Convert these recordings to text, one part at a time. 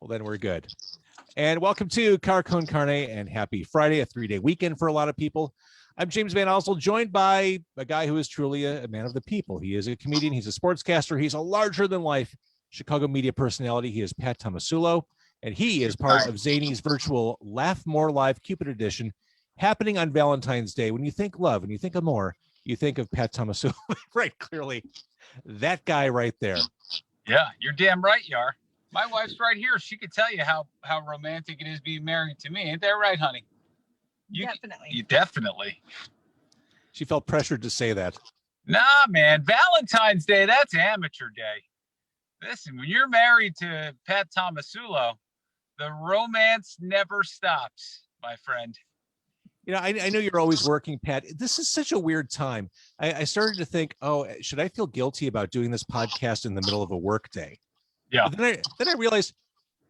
Well, then we're good. And welcome to Car Con Carne and happy Friday, a 3-day weekend for a lot of people. I'm James Van Osel, joined by a guy who is truly a man of the people. He is a comedian. He's a sportscaster. He's a larger-than-life Chicago media personality. He is Pat Tomasulo, and he is part of Zanies' virtual Laugh More Live Cupid Edition, happening on Valentine's Day. When you think love and you think of more, you think of Pat Tomasulo. Right, clearly, that guy right there. Yeah, you're damn right you are. My wife's right here. She could tell you how romantic it is being married to me. Ain't that right, honey? Definitely. You definitely. She felt pressured to say that. Nah, man. Valentine's Day, that's amateur day. Listen, when you're married to Pat Tomasulo, the romance never stops, my friend. You know, I know you're always working, Pat. This is such a weird time. I started to think, oh, should I feel guilty about doing this podcast in the middle of a work day? Yeah. But then I realized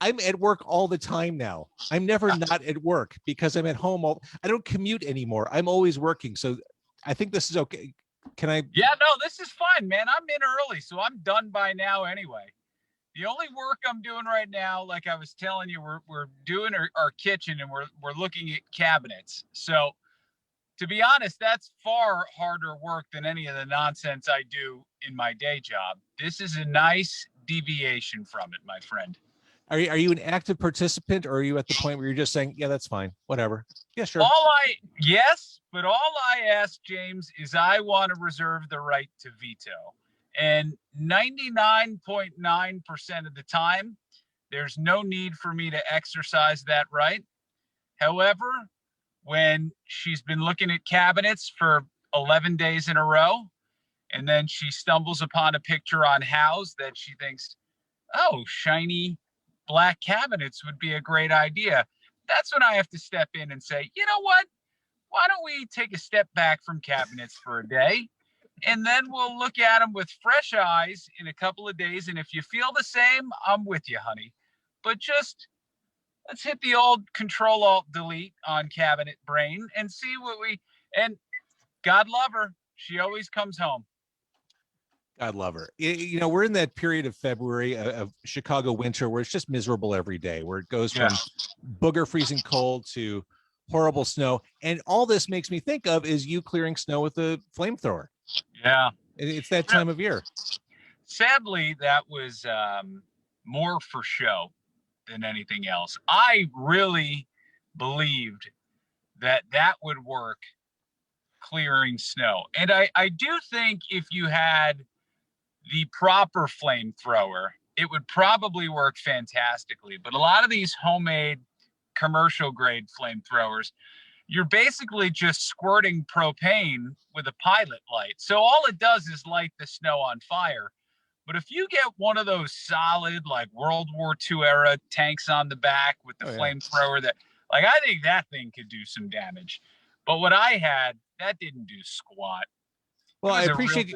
I'm at work all the time now. I'm never not at work because I'm at home. I don't commute anymore. I'm always working. So I think this is okay. Can I? Yeah, no, this is fine, man. I'm in early, so I'm done by now anyway. The only work I'm doing right now, like I was telling you, we're doing our kitchen and we're looking at cabinets. So to be honest, that's far harder work than any of the nonsense I do in my day job. This is a nice deviation from it, my friend. Are you an active participant, or are you at the point where you're just saying, yeah, that's fine, whatever? Yeah, sure. Yes, but all I ask, James, is I want to reserve the right to veto. And 99.9% of the time, there's no need for me to exercise that right. However, when she's been looking at cabinets for 11 days in a row, and then she stumbles upon a picture on Houzz that she thinks, oh, shiny black cabinets would be a great idea. That's when I have to step in and say, you know what? Why don't we take a step back from cabinets for a day? And then we'll look at them with fresh eyes in a couple of days. And if you feel the same, I'm with you, honey. But just let's hit the old Control-Alt-Delete on cabinet brain and see and God love her. She always comes home. God love her. You know, we're in that period of February of Chicago winter where it's just miserable every day, where it goes from booger freezing cold to horrible snow. And all this makes me think of is you clearing snow with a flamethrower. Yeah. It's that time of year. Sadly, that was more for show than anything else. I really believed that would work, clearing snow. And I do think if you had the proper flamethrower, it would probably work fantastically. But a lot of these homemade commercial grade flamethrowers, you're basically just squirting propane with a pilot light. So all it does is light the snow on fire. But if you get one of those solid, like World War II era tanks on the back with the flamethrower, that, like, I think that thing could do some damage. But what I had, that didn't do squat. Well, I appreciate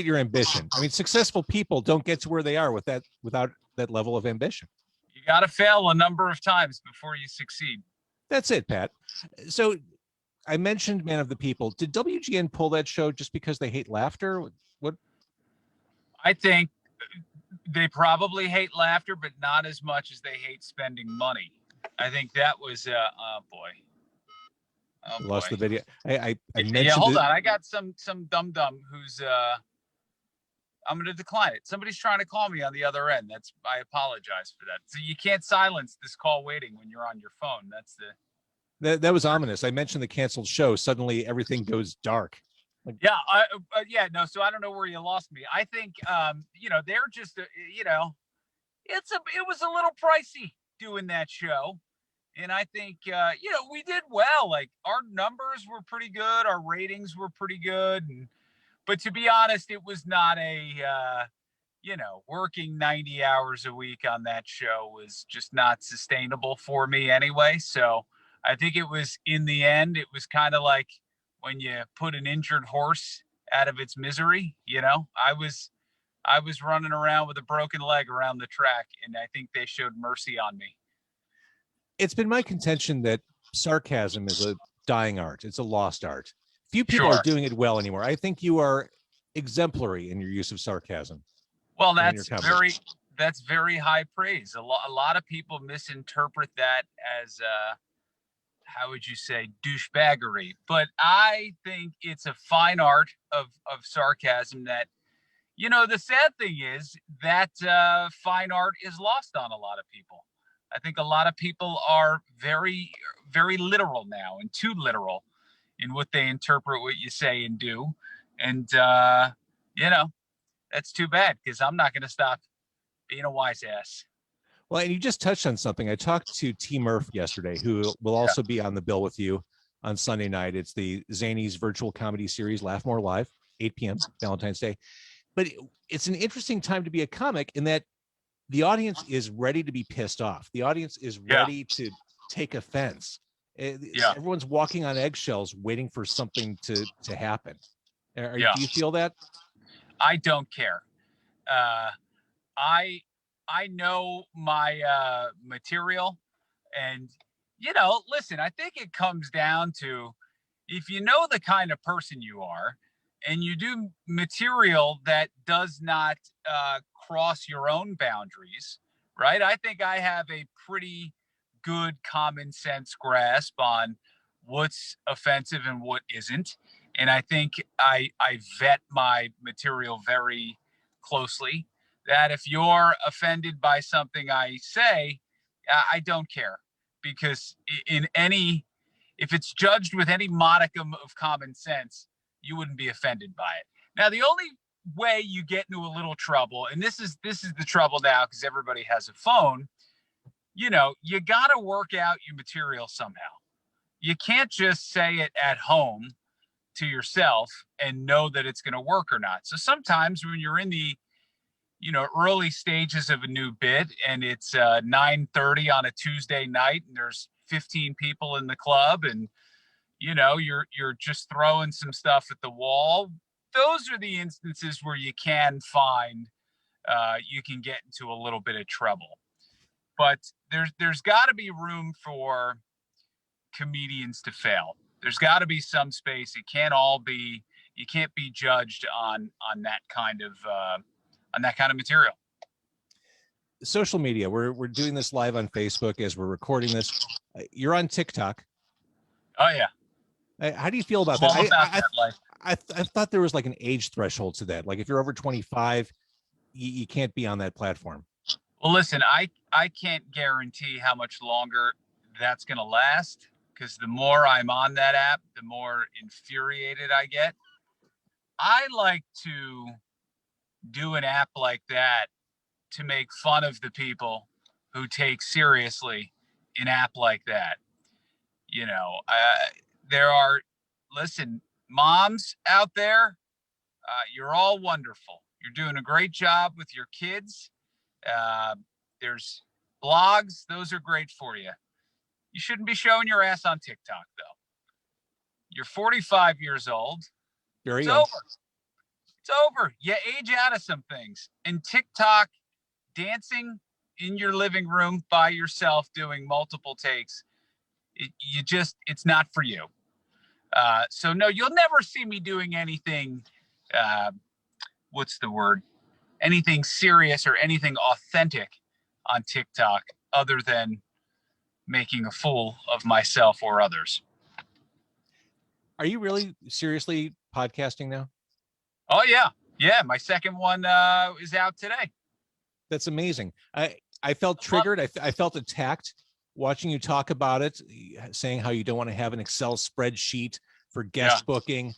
your ambition. I mean, successful people don't get to where they are without that level of ambition. You got to fail a number of times before you succeed. That's it, Pat. So I mentioned Man of the People. Did WGN pull that show just because they hate laughter? What? I think they probably hate laughter, but not as much as they hate spending money. I think that was, oh boy. Lost the video. I mentioned. Yeah, hold on. I got some dum-dum who's, I'm going to decline it. Somebody's trying to call me on the other end. I apologize for that. So you can't silence this call waiting when you're on your phone. That was ominous. I mentioned the canceled show. Suddenly everything goes dark. No. So I don't know where you lost me. I think, they're just, it was a little pricey doing that show. And I think, we did well. Like, our numbers were pretty good. Our ratings were pretty good. But to be honest, it was not working 90 hours a week on that show was just not sustainable for me anyway. So I think it was, in the end, it was kind of like when you put an injured horse out of its misery. I was running around with a broken leg around the track, and I think they showed mercy on me. It's been my contention that sarcasm is a dying art. It's a lost art. Few people are doing it well anymore. I think you are exemplary in your use of sarcasm. Well, that's that's very high praise. A lot of people misinterpret that as how would you say, douchebaggery. But I think it's a fine art of sarcasm that, the sad thing is that fine art is lost on a lot of people. I think a lot of people are very, very literal now, and too literal in what they interpret what you say and do. And, that's too bad, because I'm not going to stop being a wise ass. Well, and you just touched on something. I talked to T. Murph yesterday, who will also be on the bill with you on Sunday night. It's the Zanies virtual comedy series, Laugh More Live, 8 p.m. Valentine's Day. But it's an interesting time to be a comic in that the audience is ready to be pissed off. The audience is ready to take offense. Everyone's walking on eggshells, waiting for something to happen. Do you feel that? I don't care. I know my material, and listen, I think it comes down to, if you know the kind of person you are and you do material that does not cross your own boundaries, right? I think I have a pretty good common sense grasp on what's offensive and what isn't. And I think I vet my material very closely, that if you're offended by something I say, I don't care, because if it's judged with any modicum of common sense, you wouldn't be offended by it. Now, the only way you get into a little trouble, and this is the trouble now, because everybody has a phone, you got to work out your material somehow. You can't just say it at home to yourself and know that it's going to work or not. So sometimes when you're in the early stages of a new bit, and it's 9:30 on a Tuesday night, and there's 15 people in the club, and you're just throwing some stuff at the wall. Those are the instances where you can find you can get into a little bit of trouble. But there's got to be room for comedians to fail. There's got to be some space. It can't all be. You can't be judged on that kind of material. Social media. We're doing this live on Facebook as we're recording this. You're on TikTok. Oh yeah. How do you feel about that? I thought there was like an age threshold to that. Like if you're over 25, you can't be on that platform. Well, listen, I can't guarantee how much longer that's going to last, because the more I'm on that app, the more infuriated I get. I like to do an app like that to make fun of the people who take seriously an app like that. There are, listen, moms out there, you're all wonderful. You're doing a great job with your kids. There's blogs. Those are great for you. You shouldn't be showing your ass on TikTok, though. You're 45 years old. Very young. It's over. You age out of some things. And TikTok, dancing in your living room by yourself doing multiple takes, it's not for you. So no, you'll never see me doing anything, what's the word? Anything serious or anything authentic on TikTok, other than making a fool of myself or others. Are you really seriously podcasting now? Oh yeah. Yeah. My second one is out today. That's amazing. I felt triggered. I felt attacked watching you talk about it, saying how you don't want to have an Excel spreadsheet for guest booking.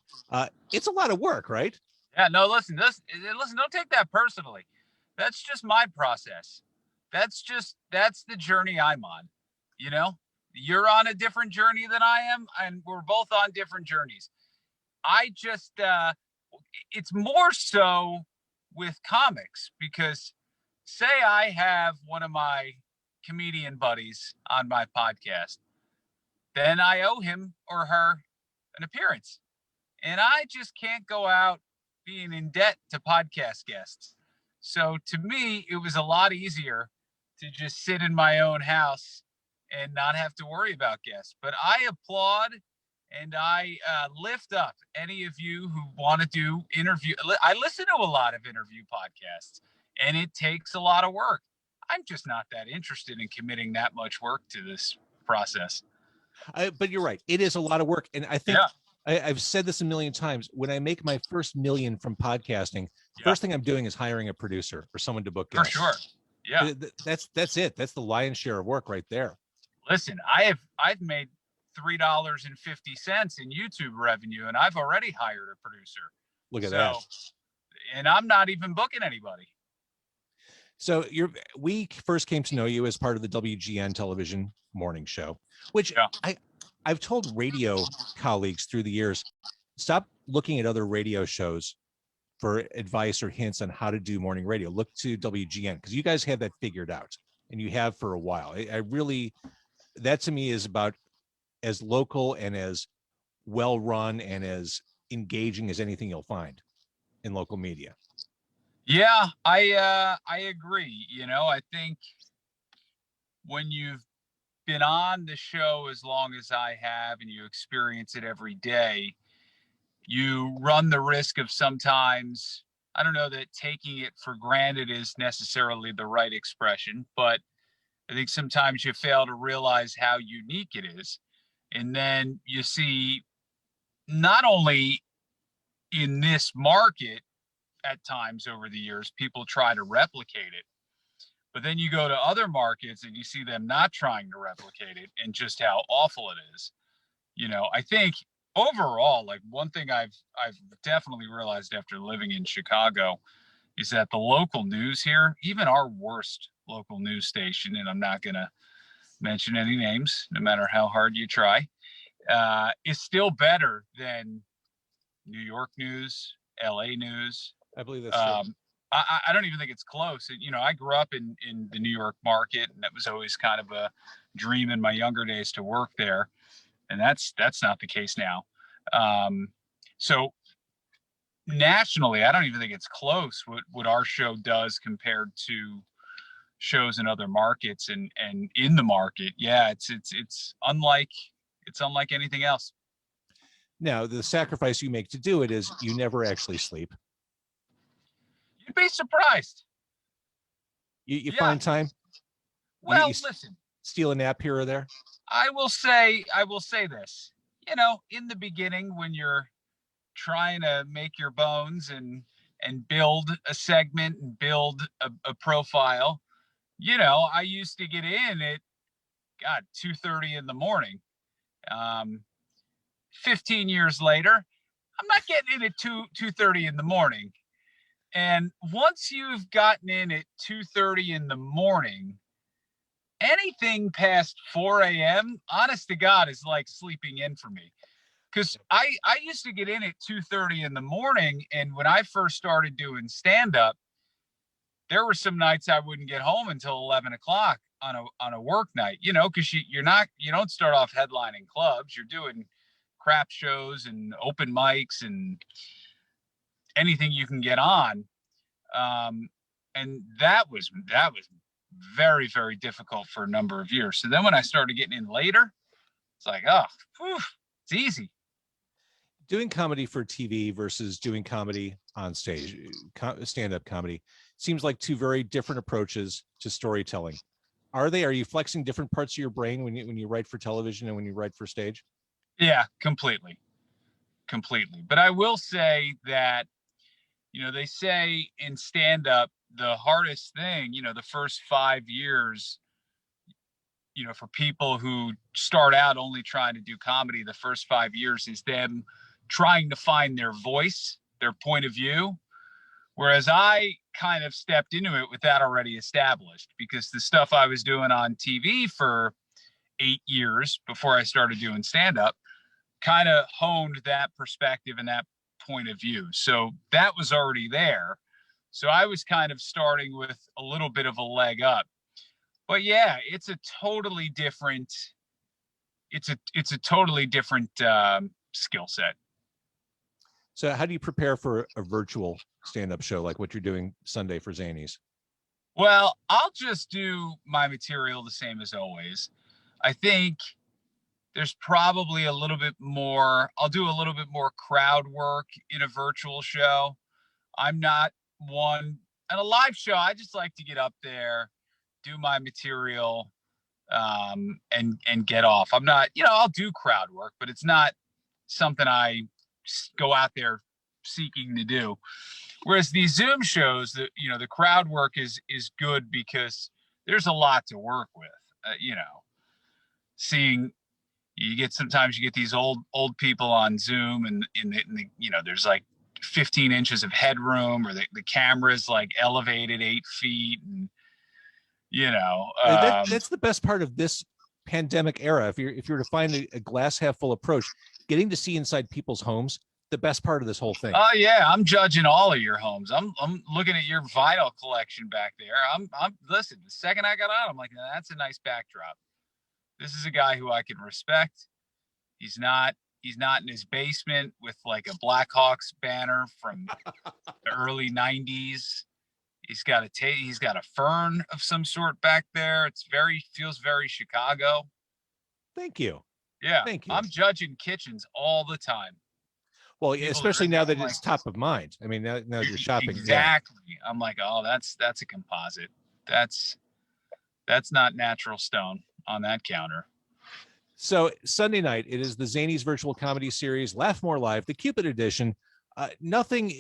It's a lot of work, right? Yeah, no, listen, don't take that personally. That's just my process. That's the journey I'm on. You're on a different journey than I am, and we're both on different journeys. I just, it's more so with comics, because say I have one of my comedian buddies on my podcast, then I owe him or her an appearance. And I just can't go out being in debt to podcast guests. So to me, it was a lot easier to just sit in my own house and not have to worry about guests. But I applaud and I lift up any of you who want to do interview. I listen to a lot of interview podcasts, and it takes a lot of work. I'm just not that interested in committing that much work to this process. But you're right. It is a lot of work. And I think Yeah. I've said this a million times. When I make my first million from podcasting, Yeah. first thing I'm doing is hiring a producer or someone to book For guests. sure. Yeah. That's it. That's the lion's share of work right there. Listen, I've made $3.50 in YouTube revenue, and I've already hired a producer. Look at that. And I'm not even booking anybody. So we first came to know you as part of the WGN television morning show, which I've told radio colleagues through the years, stop looking at other radio shows for advice or hints on how to do morning radio. Look to WGN, because you guys have that figured out, and you have for a while. I really, that to me is about as local and as well run and as engaging as anything you'll find in local media. Yeah, I agree. You know, I think when you've been on the show as long as I have and you experience it every day, you run the risk of sometimes, I don't know that taking it for granted is necessarily the right expression, but I think sometimes you fail to realize how unique it is. And then you see not only in this market at times over the years, people try to replicate it, but then you go to other markets and you see them not trying to replicate it and just how awful it is. You know, I think overall, like one thing I've definitely realized after living in Chicago is that the local news here, even our worst local news station, and I'm not going to mention any names, no matter how hard you try, is still better than New York news, LA news. I believe that's true. I don't even think it's close. You know, I grew up in the New York market, and that was always kind of a dream in my younger days to work there. And that's not the case now. So nationally, I don't even think it's close what our show does compared to shows in other markets and in the market. Yeah, it's unlike anything else. Now, the sacrifice you make to do it is you never actually sleep. You'd be surprised. You find time? Well, you listen. Steal a nap here or there? I will say this. You know, in the beginning, when you're trying to make your bones and build a segment and build a profile, you know, I used to get in at 2:30 in the morning. 15 years later, I'm not getting in at 2:30 in the morning. And once you've gotten in at 2:30 in the morning, anything past 4 a.m., honest to God, is like sleeping in for me. Because I used to get in at 2:30 in the morning, and when I first started doing stand-up, there were some nights I wouldn't get home until 11 o'clock on a work night, you know, because you don't start off headlining clubs. You're doing crap shows and open mics and anything you can get on. And that was very, very difficult for a number of years. So then when I started getting in later, it's like, it's easy. Doing comedy for TV versus doing comedy on stage, stand-up comedy, seems like two very different approaches to storytelling. Are you flexing different parts of your brain when you write for television and when you write for stage? Yeah, completely. But I will say that, you know, they say in stand-up, the hardest thing, you know, the first 5 years, you know, for people who start out only trying to do comedy, the first 5 years is them trying to find their voice, their point of view. Whereas I kind of stepped into it with that already established, because the stuff I was doing on TV for 8 years before I started doing stand-up kind of honed that perspective and that point of view. So that was already there. So I was kind of starting with a little bit of a leg up. But yeah, it's a totally different skill set. So how do you prepare for a virtual stand-up show like what you're doing Sunday for Zanies? Well, I'll just do my material the same as always. I think there's probably I'll do a little bit more crowd work in a virtual show. I'm not one And a live show, I just like to get up there, do my material, and get off. I'm not, I'll do crowd work, but it's not something I go out there seeking to do. Whereas these Zoom shows, the crowd work is good because there's a lot to work with. Sometimes you get these old people on Zoom, and there's like 15 inches of headroom, or the camera's like elevated 8 feet, and that's the best part of this pandemic era. If you're to find a glass half full approach, getting to see inside people's homes, the best part of this whole thing. Oh yeah, I'm judging all of your homes. I'm looking at your vinyl collection back there. I'm listen, the second I got on, I'm like, that's a nice backdrop. This is a guy who I can respect. He's not in his basement with like a Blackhawks banner from the early 90s. He's got a fern of some sort back there. Feels very Chicago. Thank you. Yeah. Thank you. I'm judging kitchens all the time. Well, People especially now that like, it's top of mind. I mean, now you're shopping. Exactly. Yeah. I'm like, oh, that's a composite. That's not natural stone on that counter. So Sunday night, it is the Zanies virtual comedy series, Laugh More Live, the Cupid Edition. Nothing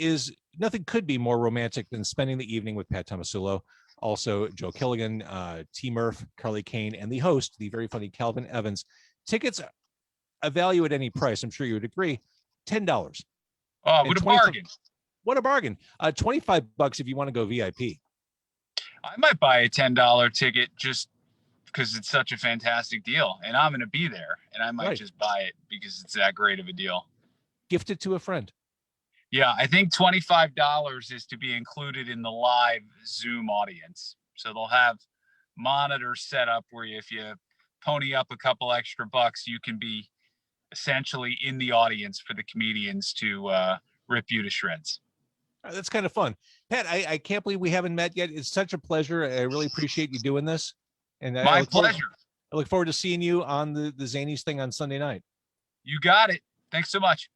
could be more romantic than spending the evening with Pat Tomasulo, also Joe Kilgallon, T. Murph, Carly Kane, and the host, the very funny Calvin Evans. Tickets, a value at any price, I'm sure you would agree, $10. Oh, what a bargain. What a bargain. $25 if you want to go VIP. I might buy a $10 ticket just because it's such a fantastic deal, and I'm going to be there, and I might just buy it because it's that great of a deal. Gift it to a friend. Yeah, I think $25 is to be included in the live Zoom audience. So they'll have monitors set up where if you pony up a couple extra bucks, you can be essentially in the audience for the comedians to rip you to shreds. That's kind of fun. Pat, I can't believe we haven't met yet. It's such a pleasure. I really appreciate you doing this. And my pleasure. I look forward to seeing you on the Zanies thing on Sunday night. You got it. Thanks so much.